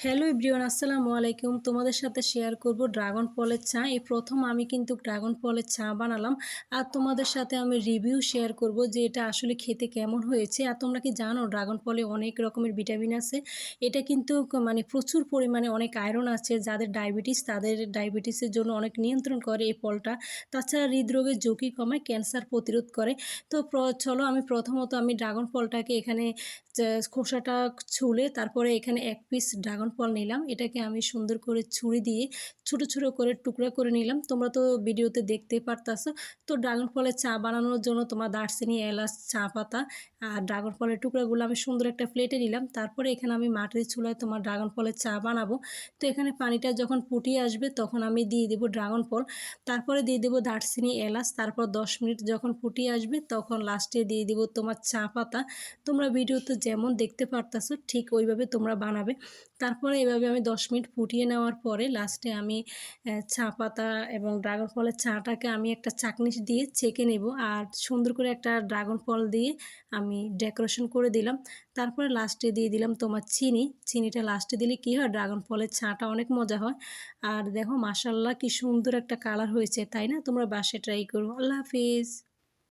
Hello everyone, আসসালামু আলাইকুম। তোমাদের সাথে শেয়ার করব ড্রাগন ফলের চা। এই প্রথম আমি কিন্তু ড্রাগন ফলের চা বানালাম, আর তোমাদের সাথে আমি রিভিউ শেয়ার করব যে এটা আসলে খেতে কেমন হয়েছে। আর তোমরা কি জানো ড্রাগন ফলে অনেক রকমের ভিটামিন আছে। এটা কিন্তু মানে প্রচুর পরিমাণে অনেক আয়রন আছে। যাদের ডায়াবেটিস তাদের ডায়াবেটিসের জন্য অনেক নিয়ন্ত্রণ করে এই ফলটা। তাছাড়া হৃদরোগের ঝুঁকি কমায়, ক্যান্সার প্রতিরোধ করে। তো চলো আমি প্রথমত ড্রাগন ফলটাকে এখানে খোসাটা ছুলে তারপরে এখানে এক পিস ড্রাগন ফল নিলাম। এটাকে আমি সুন্দর করে ছুরি দিয়ে ছোটো ছোটো করে টুকরা করে নিলাম। তোমরা তো ভিডিওতে দেখতে পারতাছো। তো ড্রাগন ফলের চা বানানোর জন্য তোমার দারচিনি, এলাচ, চা পাতা আর ড্রাগন ফলের টুকরাগুলো আমি সুন্দর একটা প্লেটে নিলাম। তারপরে এখানে আমি মাটির চুলায় তোমার ড্রাগন ফলের চা বানাবো। তো এখানে পানিটা যখন ফুটিয়ে আসবে তখন আমি দিয়ে দেবো ড্রাগন ফল, তারপরে দিয়ে দেবো দারচিনি, এলাচ। তারপর 10 মিনিট যখন ফুটিয়ে আসবে তখন লাস্টে দিয়ে দেবো তোমার চা পাতা। তোমরা ভিডিওতে যেমন দেখতে পারতাছো ঠিক ওইভাবে তোমরা বানাবে। তারপরে এভাবে আমি 10 মিনিট ফুটিয়ে নেওয়ার পরে লাস্টে আমি চা পাতা এবং ড্রাগন ফলের চাটাকে আমি একটা চাকনি দিয়ে ছেঁকে নেব, আর সুন্দর করে একটা ড্রাগন ফল দিয়ে আমি ডেকোরেশন করে দিলাম। তারপরে লাস্টে দিয়ে দিলাম তোমার চিনিটা লাস্টে দিলে কী হয়, ড্রাগন ফলের চাটা অনেক মজা হয়। আর দেখো মাশাল্লাহ কি সুন্দর একটা কালার হয়েছে, তাই না? তোমরা বাসায় ট্রাই করো। আল্লাহ হাফিজ।